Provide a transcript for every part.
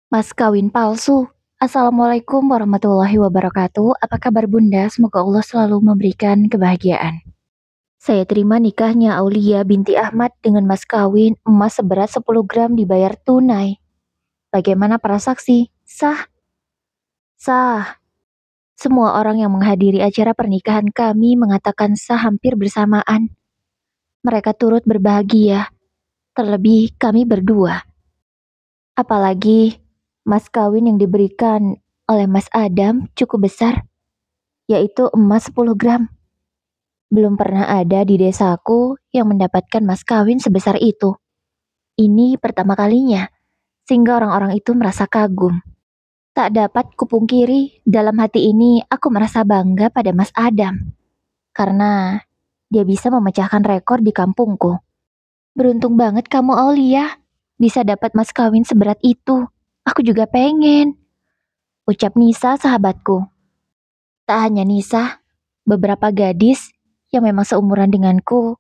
Mas kawin palsu. Assalamualaikum warahmatullahi wabarakatuh. Apa kabar Bunda? Semoga Allah selalu memberikan kebahagiaan. Saya terima nikahnya Aulia binti Ahmad dengan mas kawin emas seberat 10 gram dibayar tunai. Bagaimana para saksi? Sah? Sah. Semua orang yang menghadiri acara pernikahan kami mengatakan sah hampir bersamaan. Mereka turut berbahagia, terlebih kami berdua. Apalagi mas kawin yang diberikan oleh Mas Adam cukup besar, yaitu emas 10 gram. Belum pernah ada di desaku yang mendapatkan mas kawin sebesar itu. Ini pertama kalinya, sehingga orang-orang itu merasa kagum. Tak dapat kupungkiri, dalam hati ini aku merasa bangga pada Mas Adam. Karena dia bisa memecahkan rekor di kampungku. Beruntung banget kamu Aulia, bisa dapat mas kawin seberat itu. Aku juga pengen. Ucap Nisa sahabatku. Tak hanya Nisa, beberapa gadis yang memang seumuran denganku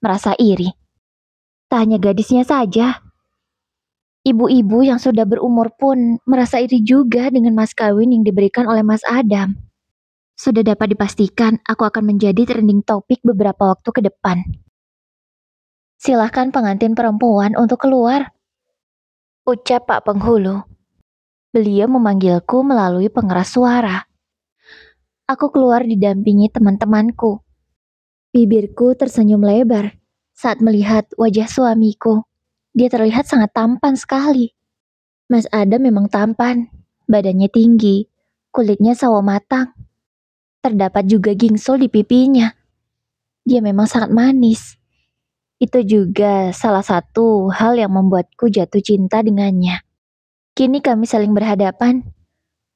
merasa iri. Tak hanya gadisnya saja, ibu-ibu yang sudah berumur pun merasa iri juga dengan mas kawin yang diberikan oleh Mas Adam. Sudah dapat dipastikan aku akan menjadi trending topik beberapa waktu ke depan. Silahkan pengantin perempuan untuk keluar, ucap Pak Penghulu. Beliau memanggilku melalui pengeras suara. Aku keluar didampingi teman-temanku. Bibirku tersenyum lebar saat melihat wajah suamiku. Dia terlihat sangat tampan sekali. Mas Adam memang tampan, badannya tinggi, kulitnya sawo matang. Terdapat juga gingsul di pipinya. Dia memang sangat manis. Itu juga salah satu hal yang membuatku jatuh cinta dengannya. Kini kami saling berhadapan.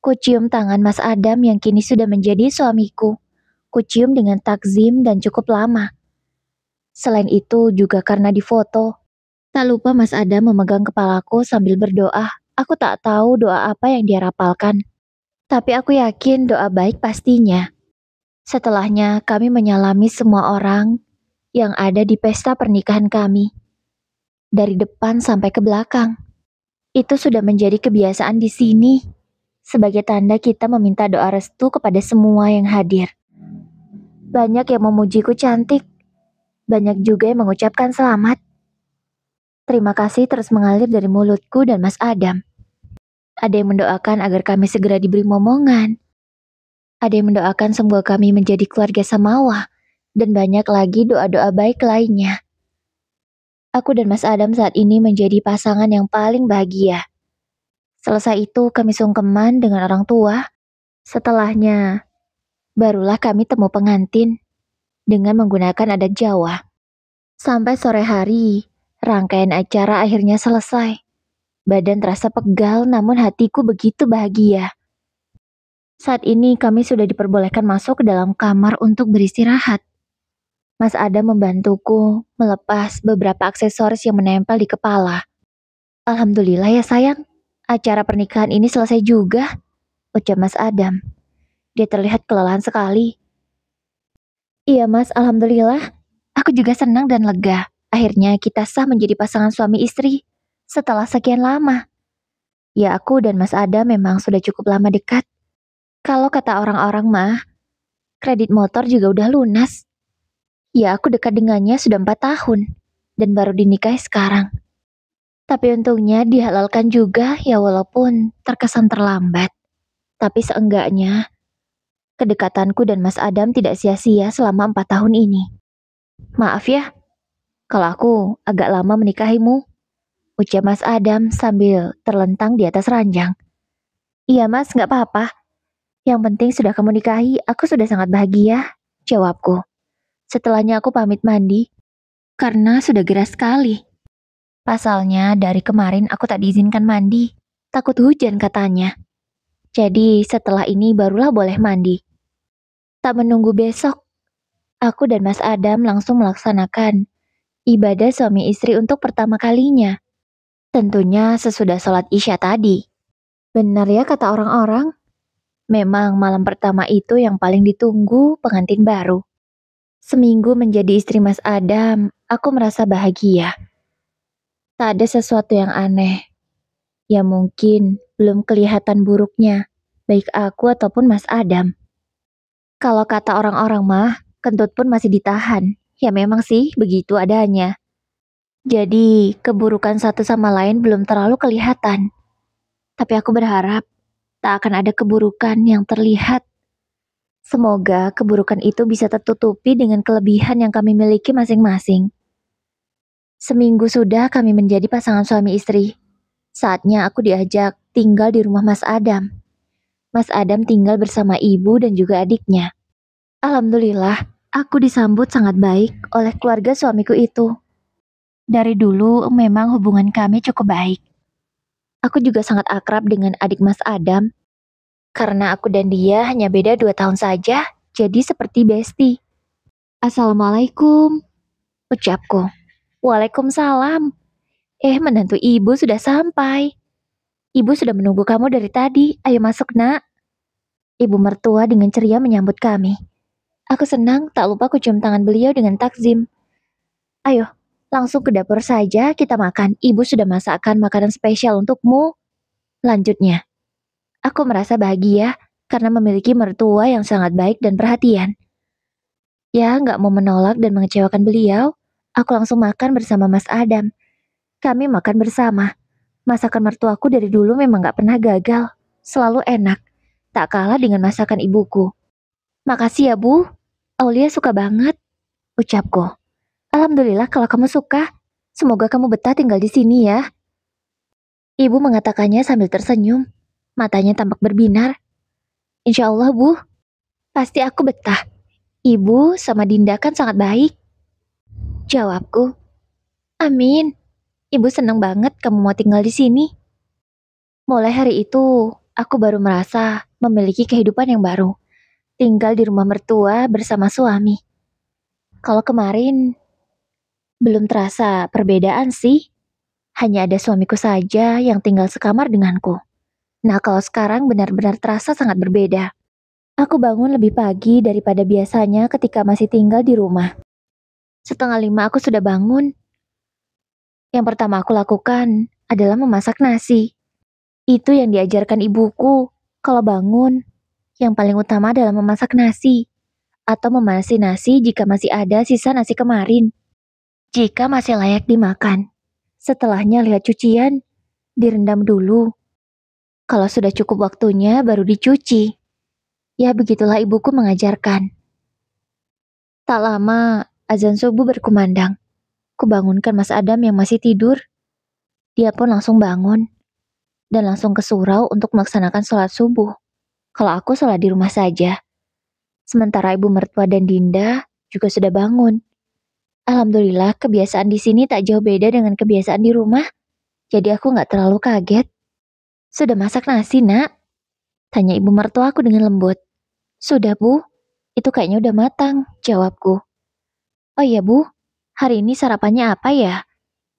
Kucium tangan Mas Adam yang kini sudah menjadi suamiku. Kucium dengan takzim dan cukup lama. Selain itu juga karena difoto. Tak lupa Mas Adam memegang kepalaku sambil berdoa. Aku tak tahu doa apa yang dia rapalkan. Tapi aku yakin doa baik pastinya. Setelahnya kami menyalami semua orang yang ada di pesta pernikahan kami. Dari depan sampai ke belakang. Itu sudah menjadi kebiasaan di sini. Sebagai tanda kita meminta doa restu kepada semua yang hadir. Banyak yang memujiku cantik. Banyak juga yang mengucapkan selamat. Terima kasih terus mengalir dari mulutku dan Mas Adam. Ada yang mendoakan agar kami segera diberi momongan. Ada yang mendoakan semoga kami menjadi keluarga samawa. Dan banyak lagi doa-doa baik lainnya. Aku dan Mas Adam saat ini menjadi pasangan yang paling bahagia. Selesai itu kami sungkeman dengan orang tua. Setelahnya, barulah kami temu pengantin dengan menggunakan adat Jawa. Sampai sore hari, rangkaian acara akhirnya selesai. Badan terasa pegal namun hatiku begitu bahagia. Saat ini kami sudah diperbolehkan masuk ke dalam kamar untuk beristirahat. Mas Adam membantuku melepas beberapa aksesoris yang menempel di kepala. Alhamdulillah ya sayang, acara pernikahan ini selesai juga, ucap Mas Adam. Dia terlihat kelelahan sekali. Iya mas, alhamdulillah. Aku juga senang dan lega. Akhirnya kita sah menjadi pasangan suami istri setelah sekian lama. Ya aku dan Mas Adam memang sudah cukup lama dekat. Kalau kata orang-orang mah, kredit motor juga udah lunas. Ya aku dekat dengannya sudah 4 tahun dan baru dinikahi sekarang. Tapi untungnya dihalalkan juga ya walaupun terkesan terlambat. Tapi seenggaknya kedekatanku dan Mas Adam tidak sia-sia selama 4 tahun ini. Maaf ya, kalau aku agak lama menikahimu, ucap Mas Adam sambil terlentang di atas ranjang. Iya mas, gak apa-apa. Yang penting sudah kamu nikahi, aku sudah sangat bahagia, jawabku. Setelahnya aku pamit mandi, karena sudah gerah sekali. Pasalnya dari kemarin aku tak diizinkan mandi, takut hujan katanya. Jadi setelah ini barulah boleh mandi. Tak menunggu besok, aku dan Mas Adam langsung melaksanakan ibadah suami istri untuk pertama kalinya. Tentunya sesudah sholat Isya tadi. Benar ya kata orang-orang, memang malam pertama itu yang paling ditunggu pengantin baru. Seminggu menjadi istri Mas Adam, aku merasa bahagia. Tak ada sesuatu yang aneh. Ya mungkin belum kelihatan buruknya, baik aku ataupun Mas Adam. Kalau kata orang-orang mah, kentut pun masih ditahan. Ya memang sih, begitu adanya. Jadi, keburukan satu sama lain belum terlalu kelihatan. Tapi aku berharap tak akan ada keburukan yang terlihat. Semoga keburukan itu bisa tertutupi dengan kelebihan yang kami miliki masing-masing. Seminggu sudah kami menjadi pasangan suami istri. Saatnya aku diajak tinggal di rumah Mas Adam. Mas Adam tinggal bersama ibu dan juga adiknya. Alhamdulillah, aku disambut sangat baik oleh keluarga suamiku itu. Dari dulu memang hubungan kami cukup baik. Aku juga sangat akrab dengan adik Mas Adam. Karena aku dan dia hanya beda 2 tahun saja, jadi seperti bestie. Assalamualaikum, ucapku. Waalaikumsalam. Menantu ibu sudah sampai. Ibu sudah menunggu kamu dari tadi. Ayo masuk, nak. Ibu mertua dengan ceria menyambut kami. Aku senang, tak lupa ku cium tangan beliau dengan takzim. Ayo, langsung ke dapur saja kita makan. Ibu sudah masakkan makanan spesial untukmu. Lanjutnya, aku merasa bahagia karena memiliki mertua yang sangat baik dan perhatian. Ya, nggak mau menolak dan mengecewakan beliau. Aku langsung makan bersama Mas Adam. Kami makan bersama. Masakan mertuaku dari dulu memang nggak pernah gagal. Selalu enak. Tak kalah dengan masakan ibuku. Makasih ya, Bu. Aulia suka banget, ucapku. Alhamdulillah kalau kamu suka. Semoga kamu betah tinggal di sini ya. Ibu mengatakannya sambil tersenyum. Matanya tampak berbinar. Insya Allah, Bu. Pasti aku betah. Ibu sama Dinda kan sangat baik. Jawabku. Amin. Ibu senang banget kamu mau tinggal di sini. Mulai hari itu, aku baru merasa memiliki kehidupan yang baru. Tinggal di rumah mertua bersama suami. Kalau kemarin, belum terasa perbedaan sih. Hanya ada suamiku saja yang tinggal sekamar denganku. Nah, kalau sekarang benar-benar terasa sangat berbeda. Aku bangun lebih pagi daripada biasanya ketika masih tinggal di rumah. 4:30 aku sudah bangun. Yang pertama aku lakukan adalah memasak nasi. Itu yang diajarkan ibuku. Kalau bangun, yang paling utama adalah memasak nasi. Atau memanasi nasi jika masih ada sisa nasi kemarin. Jika masih layak dimakan. Setelahnya lihat cucian, direndam dulu. Kalau sudah cukup waktunya baru dicuci. Ya begitulah ibuku mengajarkan. Tak lama, azan subuh berkumandang. Kubangunkan Mas Adam yang masih tidur. Dia pun langsung bangun. Dan langsung ke surau untuk melaksanakan sholat subuh. Kalau aku sholat di rumah saja. Sementara ibu mertua dan Dinda juga sudah bangun. Alhamdulillah kebiasaan di sini tak jauh beda dengan kebiasaan di rumah. Jadi aku nggak terlalu kaget. Sudah masak nasi, nak? Tanya ibu mertua aku dengan lembut. Sudah, Bu. Itu kayaknya udah matang, jawabku. Oh iya, Bu. Hari ini sarapannya apa ya?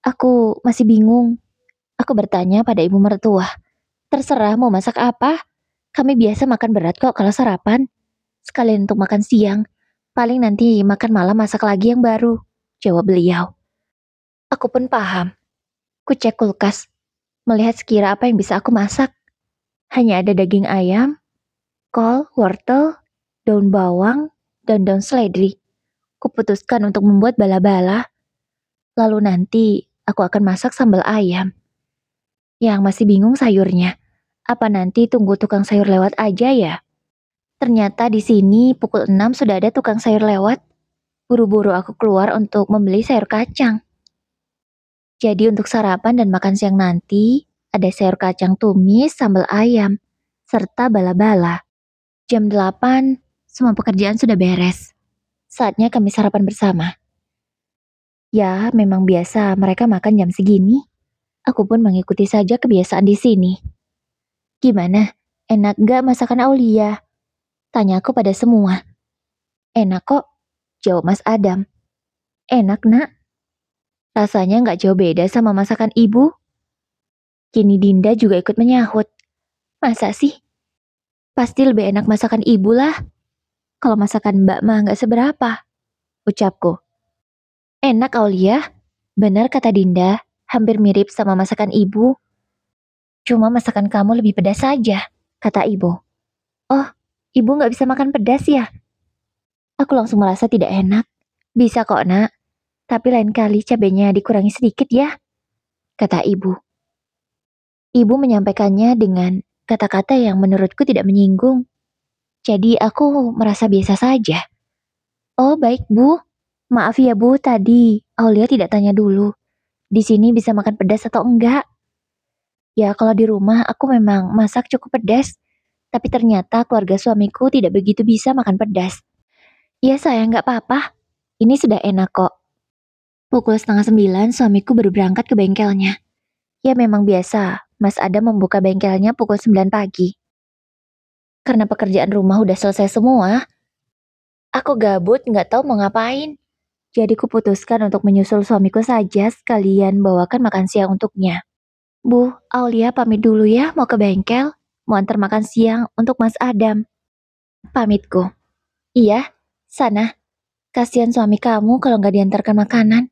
Aku masih bingung. Aku bertanya pada ibu mertua. Terserah mau masak apa. Kami biasa makan berat kok kalau sarapan. Sekalian untuk makan siang. Paling nanti makan malam masak lagi yang baru, jawab beliau. Aku pun paham. Ku cek kulkas, melihat sekira apa yang bisa aku masak. Hanya ada daging ayam, kol, wortel, daun bawang, dan daun seledri. Kuputuskan untuk membuat bala-bala. Lalu nanti aku akan masak sambal ayam. Yang masih bingung sayurnya. Apa nanti tunggu tukang sayur lewat aja ya? Ternyata di sini pukul 6 sudah ada tukang sayur lewat. Buru-buru aku keluar untuk membeli sayur kacang. Jadi untuk sarapan dan makan siang nanti, ada sayur kacang tumis, sambal ayam, serta bala-bala. Jam 8, semua pekerjaan sudah beres. Saatnya kami sarapan bersama. Ya, memang biasa mereka makan jam segini. Aku pun mengikuti saja kebiasaan di sini. Gimana? Enak gak masakan Aulia? Tanya aku pada semua. Enak kok, jawab Mas Adam. Enak, nak. Rasanya nggak jauh beda sama masakan ibu. Kini Dinda juga ikut menyahut. Masa sih? Pasti lebih enak masakan ibu lah. Kalau masakan mbak mah nggak seberapa, ucapku. Enak Aulia, benar kata Dinda, hampir mirip sama masakan ibu. Cuma masakan kamu lebih pedas saja, kata ibu. Oh, ibu nggak bisa makan pedas ya? Aku langsung merasa tidak enak. Bisa kok nak, tapi lain kali cabenya dikurangi sedikit ya, kata ibu. Ibu menyampaikannya dengan kata-kata yang menurutku tidak menyinggung. Jadi aku merasa biasa saja. Oh baik bu, maaf ya bu tadi Aulia tidak tanya dulu. Di sini bisa makan pedas atau enggak? Ya kalau di rumah aku memang masak cukup pedas. Tapi ternyata keluarga suamiku tidak begitu bisa makan pedas. Ya sayang nggak apa-apa, ini sudah enak kok. Pukul 8:30 suamiku baru berangkat ke bengkelnya. Ya memang biasa, Mas Adam membuka bengkelnya pukul 9 pagi. Karena pekerjaan rumah udah selesai semua, aku gabut nggak tahu mau ngapain. Jadi kuputuskan untuk menyusul suamiku saja sekalian bawakan makan siang untuknya. Bu, Aulia pamit dulu ya mau ke bengkel. Mau antar makan siang untuk Mas Adam. Pamitku. Iya, sana. Kasihan suami kamu kalau nggak diantarkan makanan.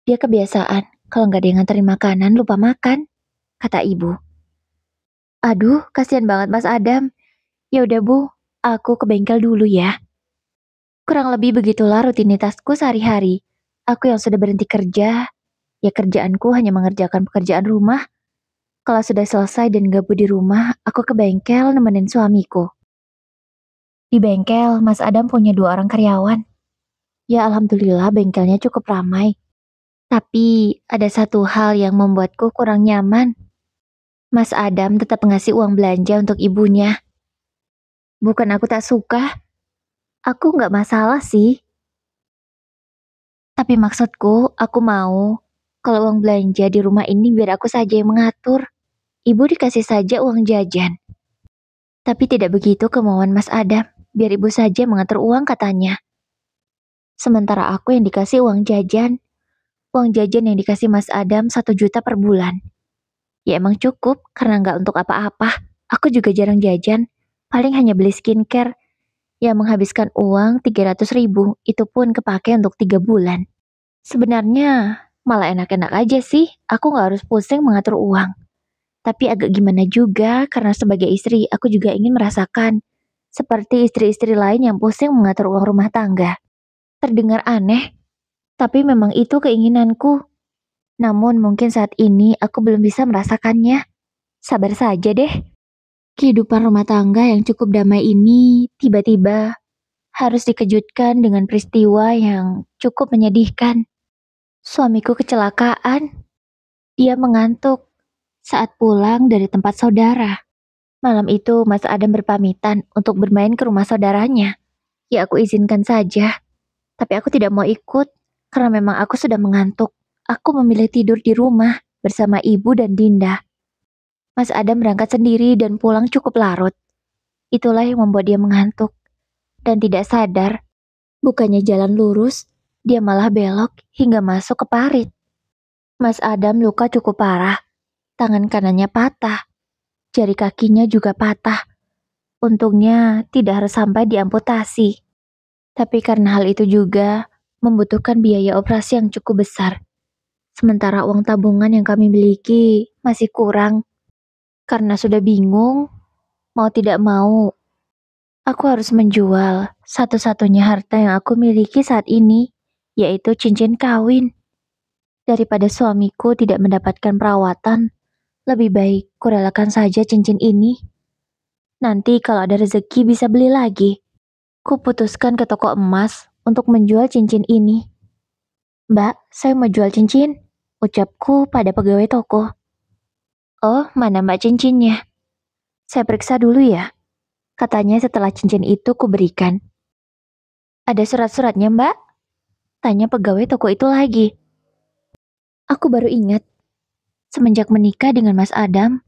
Dia kebiasaan, kalau nggak dia nganterin makanan lupa makan, kata ibu. Aduh, kasihan banget Mas Adam. Ya udah bu, aku ke bengkel dulu ya. Kurang lebih begitulah rutinitasku sehari-hari. Aku yang sudah berhenti kerja, ya kerjaanku hanya mengerjakan pekerjaan rumah. Kalau sudah selesai dan gabut di rumah, aku ke bengkel nemenin suamiku. Di bengkel, Mas Adam punya 2 orang karyawan. Ya alhamdulillah bengkelnya cukup ramai. Tapi ada satu hal yang membuatku kurang nyaman. Mas Adam tetap ngasih uang belanja untuk ibunya. Bukan aku tak suka, aku nggak masalah sih. Tapi maksudku, aku mau kalau uang belanja di rumah ini biar aku saja yang mengatur. Ibu dikasih saja uang jajan. Tapi tidak begitu kemauan Mas Adam, biar ibu saja mengatur uang katanya. Sementara aku yang dikasih uang jajan. Uang jajan yang dikasih Mas Adam 1 juta per bulan. Ya emang cukup, karena nggak untuk apa-apa. Aku juga jarang jajan, paling hanya beli skincare. Yang menghabiskan uang 300.000, itu pun kepake untuk 3 bulan. Sebenarnya, malah enak-enak aja sih, aku nggak harus pusing mengatur uang. Tapi agak gimana juga, karena sebagai istri, aku juga ingin merasakan seperti istri-istri lain yang pusing mengatur uang rumah tangga. Terdengar aneh, tapi memang itu keinginanku. Namun mungkin saat ini aku belum bisa merasakannya. Sabar saja deh. Kehidupan rumah tangga yang cukup damai ini tiba-tiba harus dikejutkan dengan peristiwa yang cukup menyedihkan. Suamiku kecelakaan. Dia mengantuk saat pulang dari tempat saudara. Malam itu Mas Adam berpamitan untuk bermain ke rumah saudaranya. Ya aku izinkan saja, tapi aku tidak mau ikut karena memang aku sudah mengantuk. Aku memilih tidur di rumah bersama ibu dan Dinda. Mas Adam berangkat sendiri dan pulang cukup larut. Itulah yang membuat dia mengantuk. Dan tidak sadar, bukannya jalan lurus, dia malah belok hingga masuk ke parit. Mas Adam luka cukup parah. Tangan kanannya patah. Jari kakinya juga patah. Untungnya tidak harus sampai diamputasi. Tapi karena hal itu juga membutuhkan biaya operasi yang cukup besar. Sementara uang tabungan yang kami miliki masih kurang. Karena sudah bingung, mau tidak mau, aku harus menjual satu-satunya harta yang aku miliki saat ini, yaitu cincin kawin. Daripada suamiku tidak mendapatkan perawatan, lebih baik kurelakan saja cincin ini. Nanti kalau ada rezeki bisa beli lagi. Kuputuskan ke toko emas untuk menjual cincin ini. Mbak, saya mau jual cincin, ucapku pada pegawai toko. Oh, mana mbak cincinnya? Saya periksa dulu ya, katanya setelah cincin itu kuberikan. Ada surat-suratnya mbak? Tanya pegawai toko itu lagi. Aku baru ingat, semenjak menikah dengan Mas Adam,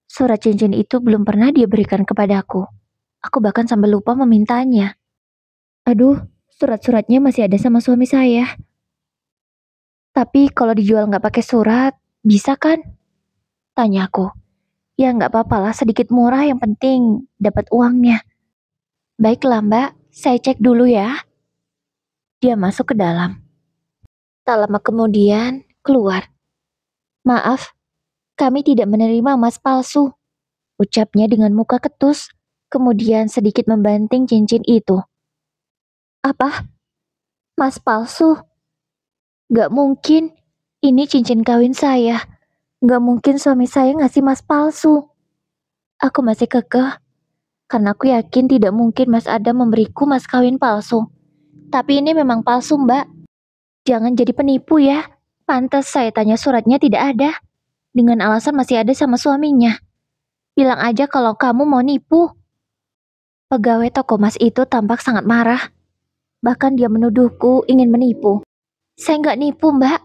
surat cincin itu belum pernah dia berikan kepadaku. Aku bahkan sampai lupa memintanya. Aduh, surat-suratnya masih ada sama suami saya. Tapi kalau dijual nggak pakai surat, bisa kan? Tanyaku. Ya nggak apa-apa lah, sedikit murah yang penting dapat uangnya. Baiklah mbak, saya cek dulu ya. Dia masuk ke dalam. Tak lama kemudian, keluar. Maaf, Kami tidak menerima emas palsu, ucapnya dengan muka ketus, kemudian sedikit membanting cincin itu. Apa? Emas palsu? Gak mungkin, ini cincin kawin saya. Gak mungkin suami saya ngasih emas palsu. Aku masih kekeh, karena aku yakin tidak mungkin Mas Adam memberiku emas kawin palsu. Tapi ini memang palsu, Mbak. Jangan jadi penipu ya. Pantas saya tanya suratnya tidak ada. Dengan alasan masih ada sama suaminya. Bilang aja kalau kamu mau nipu. Pegawai toko emas itu tampak sangat marah. Bahkan dia menuduhku ingin menipu. Saya nggak nipu, Mbak.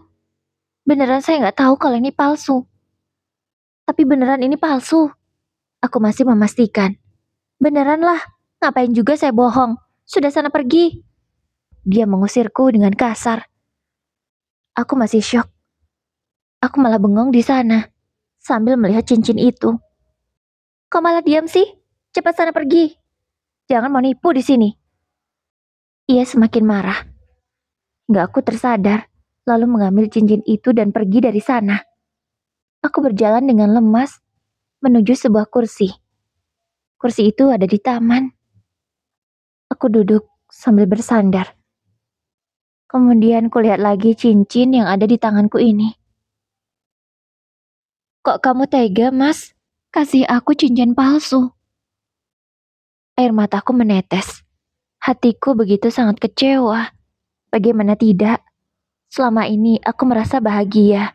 Beneran saya nggak tahu kalau ini palsu. Tapi beneran ini palsu. Aku masih memastikan. Beneran lah, ngapain juga saya bohong. Sudah sana pergi. Dia mengusirku dengan kasar. Aku masih syok. Aku malah bengong di sana, sambil melihat cincin itu. Kok malah diam sih? Cepat sana pergi. Jangan mau nipu di sini. Ia semakin marah. Nggak aku tersadar, lalu mengambil cincin itu dan pergi dari sana. Aku berjalan dengan lemas menuju sebuah kursi. Kursi itu ada di taman. Aku duduk sambil bersandar. Kemudian kulihat lagi cincin yang ada di tanganku ini. Kok kamu tega, Mas? Kasih aku cincin palsu. Air mataku menetes. Hatiku begitu sangat kecewa. Bagaimana tidak? Selama ini aku merasa bahagia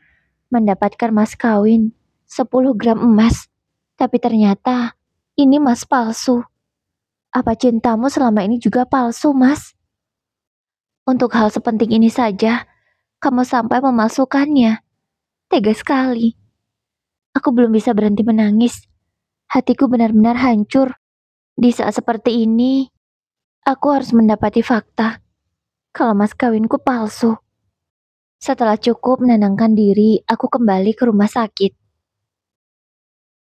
mendapatkan mas kawin 10 gram emas. Tapi ternyata ini emas palsu. Apa cintamu selama ini juga palsu, Mas? Untuk hal sepenting ini saja, kamu sampai memalsukannya. Tega sekali. Aku belum bisa berhenti menangis. Hatiku benar-benar hancur. Di saat seperti ini, aku harus mendapati fakta kalau mas kawinku palsu. Setelah cukup menenangkan diri, aku kembali ke rumah sakit.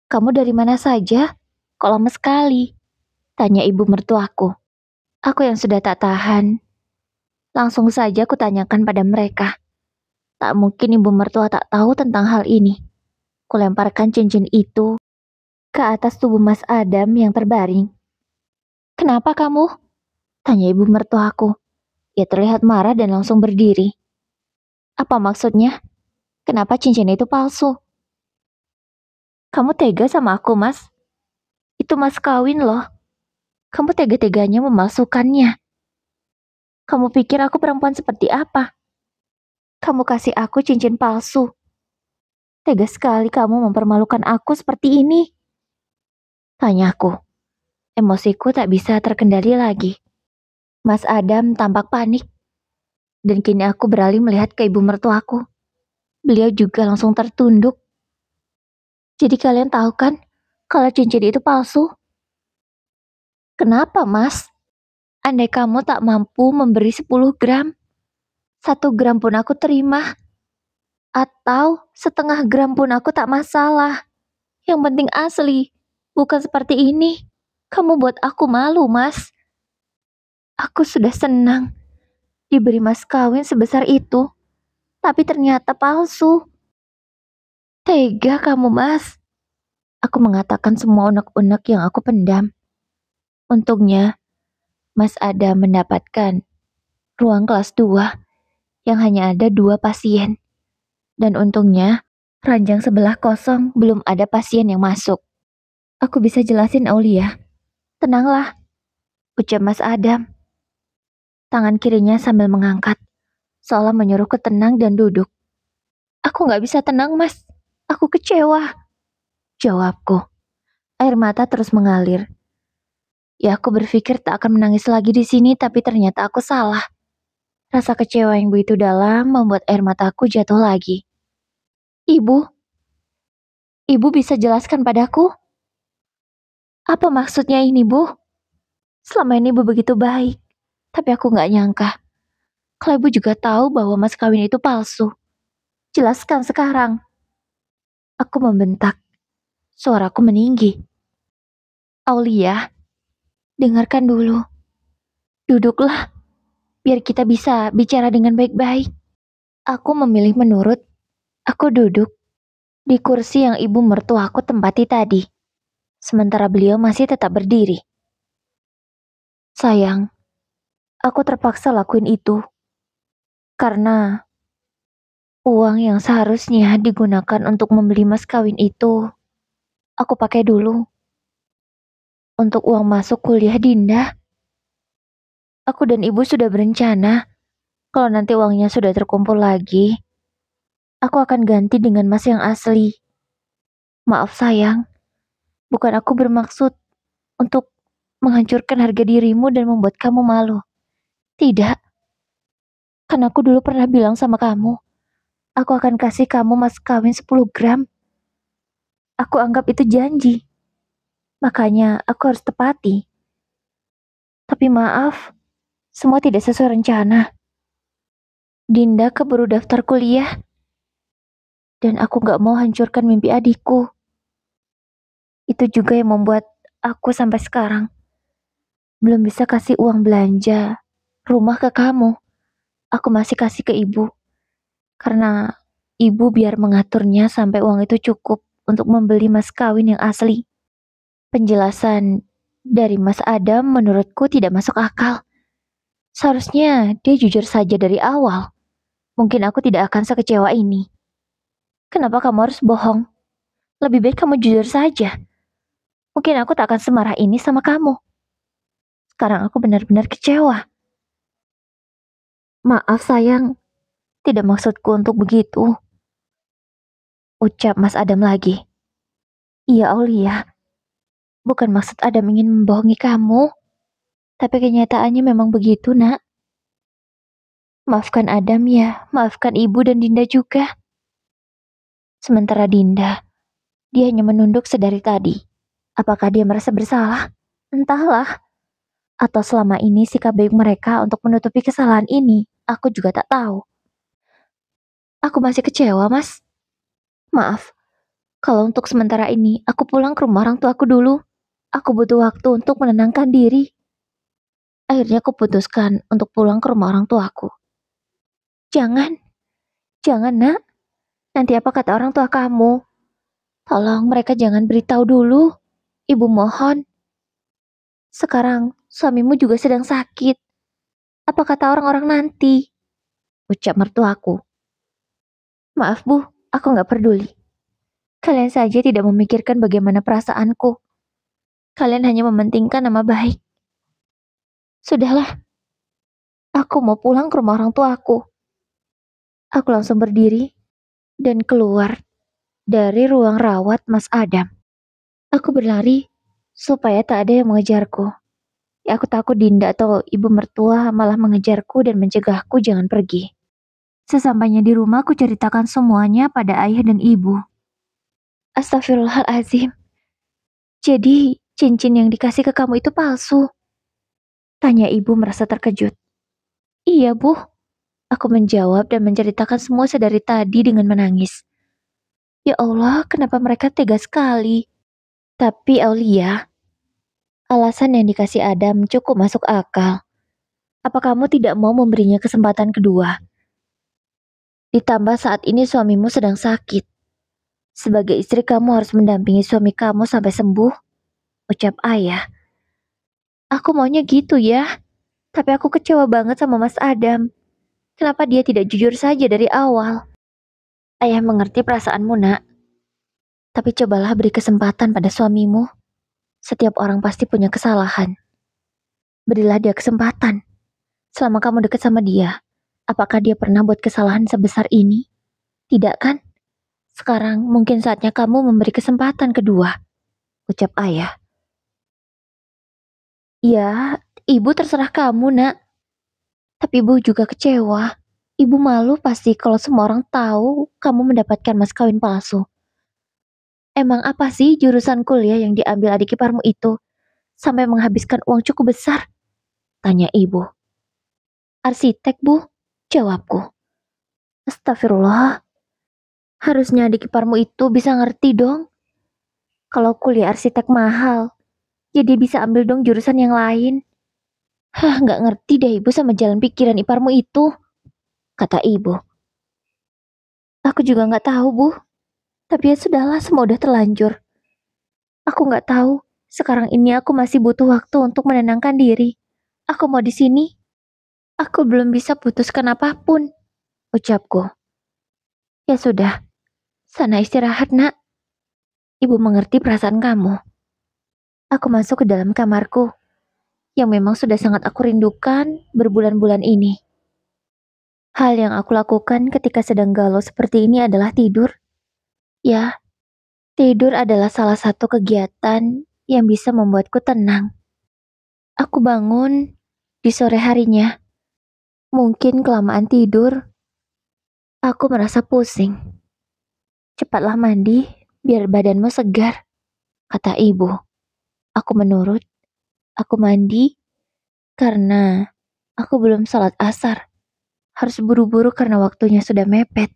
Kamu dari mana saja? Kok lama sekali? Tanya ibu mertuaku. Aku yang sudah tak tahan. Langsung saja aku tanyakan pada mereka. Tak mungkin ibu mertua tak tahu tentang hal ini. Kulemparkan cincin itu ke atas tubuh Mas Adam yang terbaring. Kenapa kamu? Tanya ibu mertuaku. Ia terlihat marah dan langsung berdiri. Apa maksudnya? Kenapa cincin itu palsu? Kamu tega sama aku, Mas? Itu mas kawin loh. Kamu tega-teganya memalsukannya. Kamu pikir aku perempuan seperti apa? Kamu kasih aku cincin palsu. Tega sekali kamu mempermalukan aku seperti ini. Tanyaku. Emosiku tak bisa terkendali lagi. Mas Adam tampak panik. Dan kini aku beralih melihat ke ibu mertuaku. Beliau juga langsung tertunduk. Jadi kalian tahu kan kalau cincin itu palsu? Kenapa, Mas? Andai kamu tak mampu memberi 10 gram, 1 gram pun aku terima. Atau setengah gram pun aku tak masalah. Yang penting asli, bukan seperti ini. Kamu buat aku malu, Mas. Aku sudah senang diberi mas kawin sebesar itu, tapi ternyata palsu. Tega kamu, Mas. Aku mengatakan semua unek-unek yang aku pendam. Untungnya, Mas Ada mendapatkan ruang kelas 2 yang hanya ada 2 pasien. Dan untungnya, ranjang sebelah kosong belum ada pasien yang masuk. Aku bisa jelasin Aulia. Tenanglah, ucap Mas Adam. Tangan kirinya sambil mengangkat, seolah menyuruhku tenang dan duduk. Aku gak bisa tenang, Mas. Aku kecewa. Jawabku. Air mata terus mengalir. Ya, aku berpikir tak akan menangis lagi di sini, tapi ternyata aku salah. Rasa kecewa yang begitu dalam membuat air mataku jatuh lagi. Ibu bisa jelaskan padaku? Apa maksudnya ini, Bu? Selama ini Ibu begitu baik, tapi aku gak nyangka. Kalau Ibu juga tahu bahwa mas kawin itu palsu. Jelaskan sekarang. Aku membentak. Suaraku meninggi. Aulia, dengarkan dulu. Duduklah, biar kita bisa bicara dengan baik-baik. Aku memilih menurut. Aku duduk. di kursi yang ibu mertuaku tempati tadi, sementara beliau masih tetap berdiri. Sayang, aku terpaksa lakuin itu karena uang yang seharusnya digunakan untuk membeli mas kawin itu, aku pakai dulu untuk uang masuk kuliah Dinda. Aku dan ibu sudah berencana kalau nanti uangnya sudah terkumpul lagi, aku akan ganti dengan mas yang asli. Maaf sayang, bukan aku bermaksud untuk menghancurkan harga dirimu dan membuat kamu malu. Tidak, kan aku dulu pernah bilang sama kamu, aku akan kasih kamu mas kawin 10 gram. Aku anggap itu janji. Makanya aku harus tepati. Tapi maaf, semua tidak sesuai rencana. Dinda keburu daftar kuliah, dan aku gak mau hancurkan mimpi adikku. Itu juga yang membuat aku sampai sekarang belum bisa kasih uang belanja rumah ke kamu. Aku masih kasih ke ibu, karena ibu biar mengaturnya sampai uang itu cukup untuk membeli mas kawin yang asli. Penjelasan dari Mas Adam menurutku tidak masuk akal. Seharusnya dia jujur saja dari awal. Mungkin aku tidak akan sekecewa ini. Kenapa kamu harus bohong? Lebih baik kamu jujur saja. Mungkin aku tak akan semarah ini sama kamu. Sekarang aku benar-benar kecewa. Maaf sayang, tidak maksudku untuk begitu. Ucap Mas Adam lagi. Iya Aulia, bukan maksud Adam ingin membohongi kamu. Tapi kenyataannya memang begitu nak. Maafkan Adam ya, maafkan ibu dan Dinda juga. Sementara Dinda, dia hanya menunduk sedari tadi. Apakah dia merasa bersalah? Entahlah. Atau selama ini sikap baik mereka untuk menutupi kesalahan ini, aku juga tak tahu. Aku masih kecewa, Mas. Maaf, kalau untuk sementara ini, aku pulang ke rumah orang tuaku dulu. Aku butuh waktu untuk menenangkan diri. Akhirnya aku putuskan untuk pulang ke rumah orang tuaku. Jangan, jangan nak. Nanti apa kata orang tua kamu? Tolong mereka jangan beritahu dulu. Ibu mohon. Sekarang suamimu juga sedang sakit. Apa kata orang-orang nanti? Ucap mertuaku. Maaf bu, aku nggak peduli. Kalian saja tidak memikirkan bagaimana perasaanku. Kalian hanya mementingkan nama baik. Sudahlah, aku mau pulang ke rumah orang tuaku. Aku langsung berdiri dan keluar dari ruang rawat Mas Adam. Aku berlari supaya tak ada yang mengejarku. Ya, aku takut Dinda atau ibu mertua malah mengejarku dan mencegahku jangan pergi. Sesampainya di rumah, aku ceritakan semuanya pada ayah dan ibu. Astagfirullahaladzim. Jadi, cincin yang dikasih ke kamu itu palsu? Tanya ibu merasa terkejut. Iya, Bu. Aku menjawab dan menceritakan semua sedari tadi dengan menangis. Ya Allah, kenapa mereka tega sekali? Tapi Aulia, alasan yang dikasih Adam cukup masuk akal. Apa kamu tidak mau memberinya kesempatan kedua? Ditambah saat ini suamimu sedang sakit. Sebagai istri kamu harus mendampingi suami kamu sampai sembuh, ucap ayah. Aku maunya gitu ya, tapi aku kecewa banget sama Mas Adam. Kenapa dia tidak jujur saja dari awal? Ayah mengerti perasaanmu nak, tapi cobalah beri kesempatan pada suamimu. Setiap orang pasti punya kesalahan. Berilah dia kesempatan. Selama kamu dekat sama dia, apakah dia pernah buat kesalahan sebesar ini? Tidak kan? Sekarang mungkin saatnya kamu memberi kesempatan kedua, ucap ayah. Ya, ibu terserah kamu nak. Tapi ibu juga kecewa. Ibu malu pasti kalau semua orang tahu kamu mendapatkan mas kawin palsu. Emang apa sih jurusan kuliah yang diambil adik iparmu itu? Sampai menghabiskan uang cukup besar? Tanya ibu. Arsitek bu, jawabku. Astagfirullah. Harusnya adik iparmu itu bisa ngerti dong. Kalau kuliah arsitek mahal, ya dia bisa ambil dong jurusan yang lain. Hah, nggak ngerti deh ibu sama jalan pikiran iparmu itu, kata ibu. Aku juga nggak tahu bu. Tapi ya sudahlah, semua udah terlanjur. Aku nggak tahu. Sekarang ini aku masih butuh waktu untuk menenangkan diri. Aku mau di sini. Aku belum bisa putuskan apapun, ucapku. Ya sudah, sana istirahat, Nak. Ibu mengerti perasaan kamu. Aku masuk ke dalam kamarku, yang memang sudah sangat aku rindukan berbulan-bulan ini. Hal yang aku lakukan ketika sedang galau seperti ini adalah tidur. Ya, tidur adalah salah satu kegiatan yang bisa membuatku tenang. Aku bangun di sore harinya. Mungkin kelamaan tidur, aku merasa pusing. Cepatlah mandi, biar badanmu segar, kata ibu. Aku menurut, aku mandi karena aku belum sholat asar. Harus buru-buru karena waktunya sudah mepet.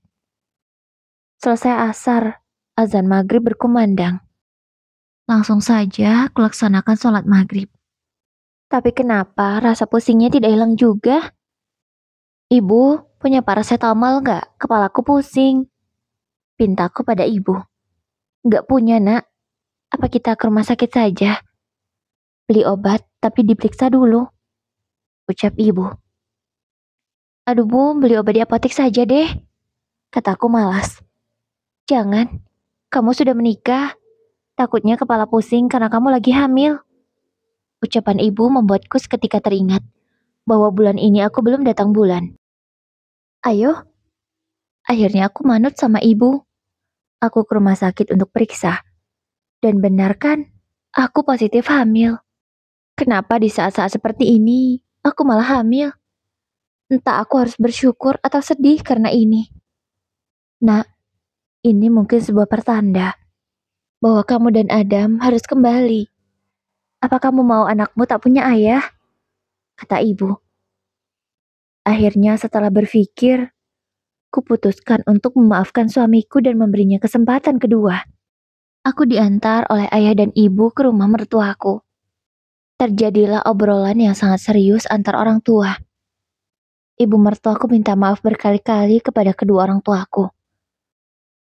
Selesai asar, azan maghrib berkumandang. Langsung saja kulaksanakan sholat maghrib. Tapi kenapa rasa pusingnya tidak hilang juga? Ibu, punya paracetamol nggak? Kepalaku pusing. Pintaku pada ibu. Nggak punya, Nak. Apa kita ke rumah sakit saja? Beli obat, tapi diperiksa dulu, ucap ibu. Aduh Bu, beli obat di apotek saja deh, kataku malas. Jangan, kamu sudah menikah. Takutnya kepala pusing karena kamu lagi hamil. Ucapan ibu membuatku seketika teringat bahwa bulan ini aku belum datang bulan. Ayo, akhirnya aku manut sama ibu. Aku ke rumah sakit untuk periksa. Dan benar kan, aku positif hamil. Kenapa di saat-saat seperti ini, aku malah hamil? Entah aku harus bersyukur atau sedih karena ini. Nak, ini mungkin sebuah pertanda bahwa kamu dan Adam harus kembali. Apa kamu mau anakmu tak punya ayah? Kata ibu. Akhirnya setelah berpikir, kuputuskan untuk memaafkan suamiku dan memberinya kesempatan kedua. Aku diantar oleh ayah dan ibu ke rumah mertuaku. Terjadilah obrolan yang sangat serius antar orang tua. Ibu mertuaku minta maaf berkali-kali kepada kedua orang tuaku.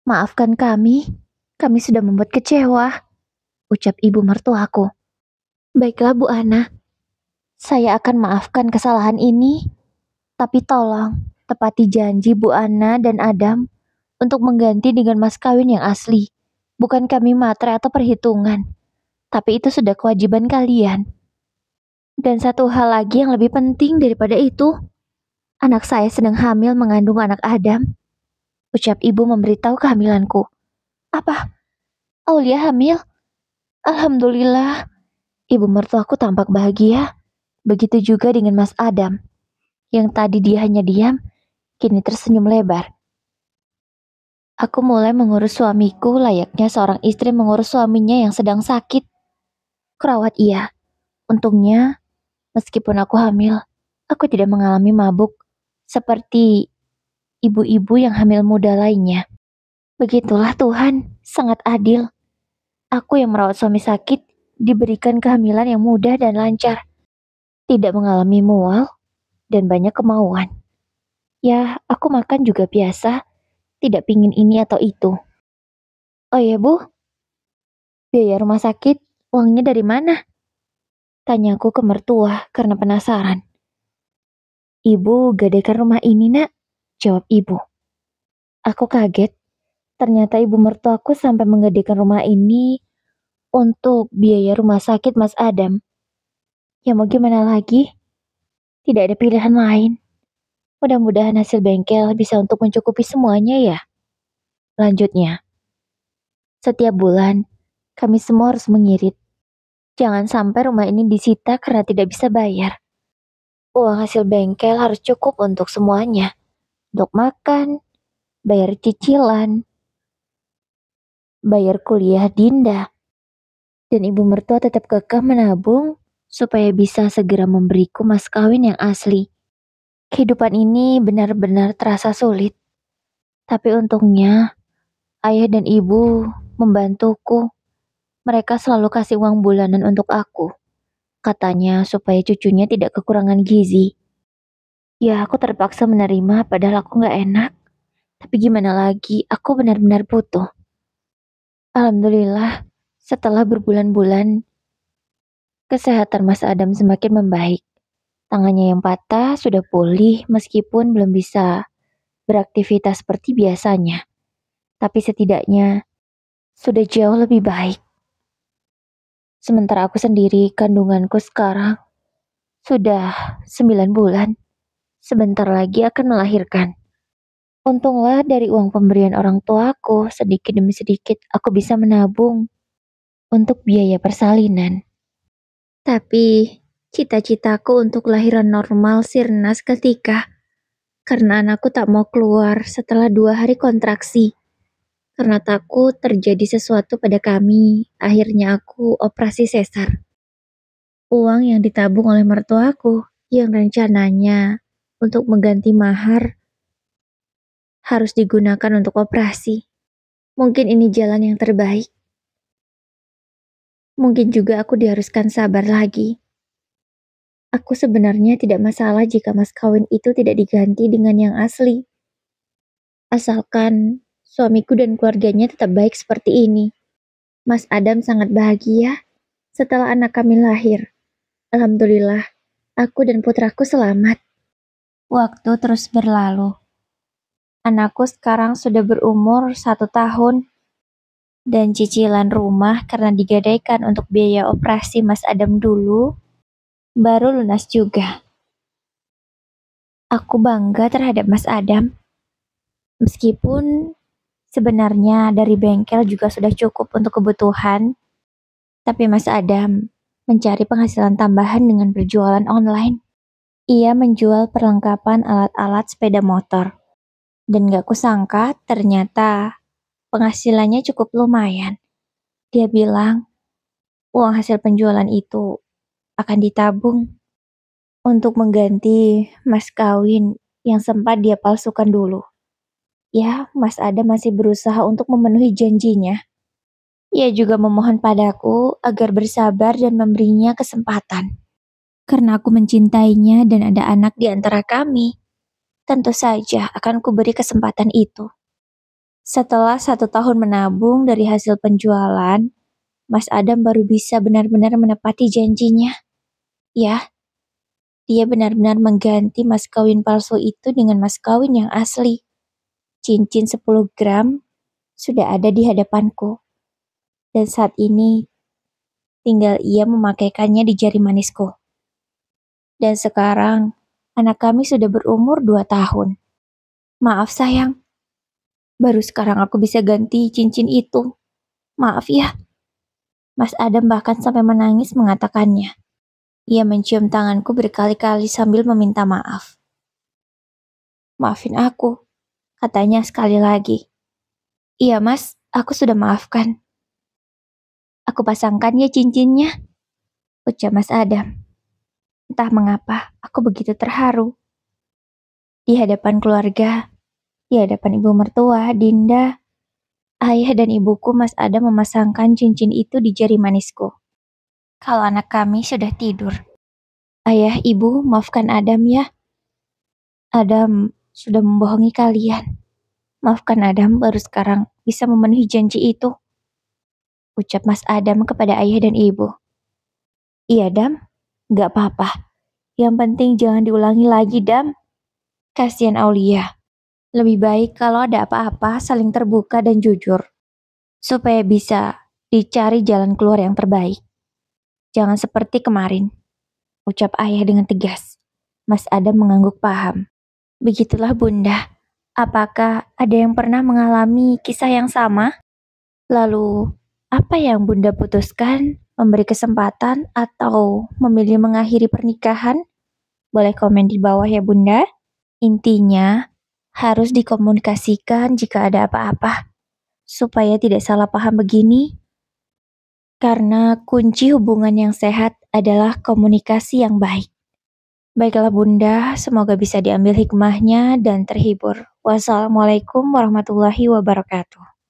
Maafkan kami sudah membuat kecewa, ucap ibu mertuaku. Baiklah Bu Ana, saya akan maafkan kesalahan ini, tapi tolong tepati janji Bu Ana dan Adam untuk mengganti dengan mas kawin yang asli. Bukan kami matre atau perhitungan, tapi itu sudah kewajiban kalian. Dan satu hal lagi yang lebih penting daripada itu, anak saya sedang hamil mengandung anak Adam, ucap ibu memberitahu kehamilanku. Apa? Aulia hamil? Alhamdulillah. Ibu mertuaku tampak bahagia. Begitu juga dengan Mas Adam. Yang tadi dia hanya diam, kini tersenyum lebar. Aku mulai mengurus suamiku layaknya seorang istri mengurus suaminya yang sedang sakit. Kerawat ia. Untungnya, meskipun aku hamil, aku tidak mengalami mabuk seperti ibu-ibu yang hamil muda lainnya. Begitulah Tuhan, sangat adil. Aku yang merawat suami sakit diberikan kehamilan yang mudah dan lancar. Tidak mengalami mual dan banyak kemauan. Ya, aku makan juga biasa, tidak pingin ini atau itu. Oh ya Bu, biaya rumah sakit, uangnya dari mana? Tanyaku ke mertua karena penasaran. Ibu gadekan rumah ini Nak, jawab ibu. Aku kaget, ternyata ibu mertuaku sampai menggadekan rumah ini untuk biaya rumah sakit Mas Adam. Ya mau gimana lagi? Tidak ada pilihan lain. Mudah-mudahan hasil bengkel bisa untuk mencukupi semuanya ya. Lanjutnya, setiap bulan kami semua harus mengirit. Jangan sampai rumah ini disita karena tidak bisa bayar. Uang hasil bengkel harus cukup untuk semuanya. Untuk makan, bayar cicilan, bayar kuliah Dinda. Dan ibu mertua tetap kekeh menabung supaya bisa segera memberiku mas kawin yang asli. Kehidupan ini benar-benar terasa sulit. Tapi untungnya, ayah dan ibu membantuku. Mereka selalu kasih uang bulanan untuk aku. Katanya supaya cucunya tidak kekurangan gizi. Ya aku terpaksa menerima padahal aku gak enak. Tapi gimana lagi, aku benar-benar butuh. Alhamdulillah, setelah berbulan-bulan, kesehatan Mas Adam semakin membaik. Tangannya yang patah sudah pulih meskipun belum bisa beraktivitas seperti biasanya. Tapi setidaknya sudah jauh lebih baik. Sementara aku sendiri, kandunganku sekarang sudah 9 bulan. Sebentar lagi akan melahirkan. Untunglah dari uang pemberian orang tuaku, sedikit demi sedikit aku bisa menabung untuk biaya persalinan. Tapi cita-citaku untuk lahiran normal sirna seketika karena anakku tak mau keluar setelah 2 hari kontraksi. Karena takut terjadi sesuatu pada kami, akhirnya aku operasi sesar. Uang yang ditabung oleh mertuaku yang rencananya untuk mengganti mahar harus digunakan untuk operasi. Mungkin ini jalan yang terbaik. Mungkin juga aku diharuskan sabar lagi. Aku sebenarnya tidak masalah jika mas kawin itu tidak diganti dengan yang asli. Asalkan suamiku dan keluarganya tetap baik seperti ini. Mas Adam sangat bahagia setelah anak kami lahir. Alhamdulillah, aku dan putraku selamat. Waktu terus berlalu. Anakku sekarang sudah berumur 1 tahun dan cicilan rumah karena digadaikan untuk biaya operasi Mas Adam dulu baru lunas juga. Aku bangga terhadap Mas Adam. Meskipun sebenarnya dari bengkel juga sudah cukup untuk kebutuhan, tapi Mas Adam mencari penghasilan tambahan dengan berjualan online. Ia menjual perlengkapan alat-alat sepeda motor. Dan gak kusangka ternyata penghasilannya cukup lumayan. Dia bilang uang hasil penjualan itu akan ditabung untuk mengganti mas kawin yang sempat dia palsukan dulu. Ya, Mas Adam masih berusaha untuk memenuhi janjinya. Ia juga memohon padaku agar bersabar dan memberinya kesempatan. Karena aku mencintainya dan ada anak di antara kami, tentu saja akan kuberi kesempatan itu. Setelah 1 tahun menabung dari hasil penjualan, Mas Adam baru bisa benar-benar menepati janjinya. Ya, dia benar-benar mengganti mas kawin palsu itu dengan mas kawin yang asli. Cincin 10 gram sudah ada di hadapanku. Dan saat ini tinggal ia memakaikannya di jari manisku. Dan sekarang anak kami sudah berumur 2 tahun. Maaf sayang, baru sekarang aku bisa ganti cincin itu. Maaf ya. Mas Adam bahkan sampai menangis mengatakannya. Ia mencium tanganku berkali-kali sambil meminta maaf. Maafin aku, katanya sekali lagi. Iya mas, aku sudah maafkan. Aku pasangkan ya cincinnya, ucap Mas Adam. Entah mengapa, aku begitu terharu. Di hadapan keluarga, di hadapan ibu mertua, Dinda, ayah dan ibuku, Mas Adam memasangkan cincin itu di jari manisku. Kalau anak kami sudah tidur. Ayah, ibu, maafkan Adam ya. Adam sudah membohongi kalian. Maafkan Adam baru sekarang bisa memenuhi janji itu. Ucap Mas Adam kepada ayah dan ibu. Iya Dam, gak apa-apa. Yang penting jangan diulangi lagi Dam. Kasihan Aulia. Lebih baik kalau ada apa-apa saling terbuka dan jujur. Supaya bisa dicari jalan keluar yang terbaik. Jangan seperti kemarin. Ucap ayah dengan tegas. Mas Adam mengangguk paham. Begitulah Bunda. Apakah ada yang pernah mengalami kisah yang sama? Lalu, apa yang Bunda putuskan? Memberi kesempatan atau memilih mengakhiri pernikahan? Boleh komen di bawah ya Bunda. Intinya, harus dikomunikasikan jika ada apa-apa. Supaya tidak salah paham begini. Karena kunci hubungan yang sehat adalah komunikasi yang baik. Baiklah Bunda, semoga bisa diambil hikmahnya dan terhibur. Wassalamualaikum warahmatullahi wabarakatuh.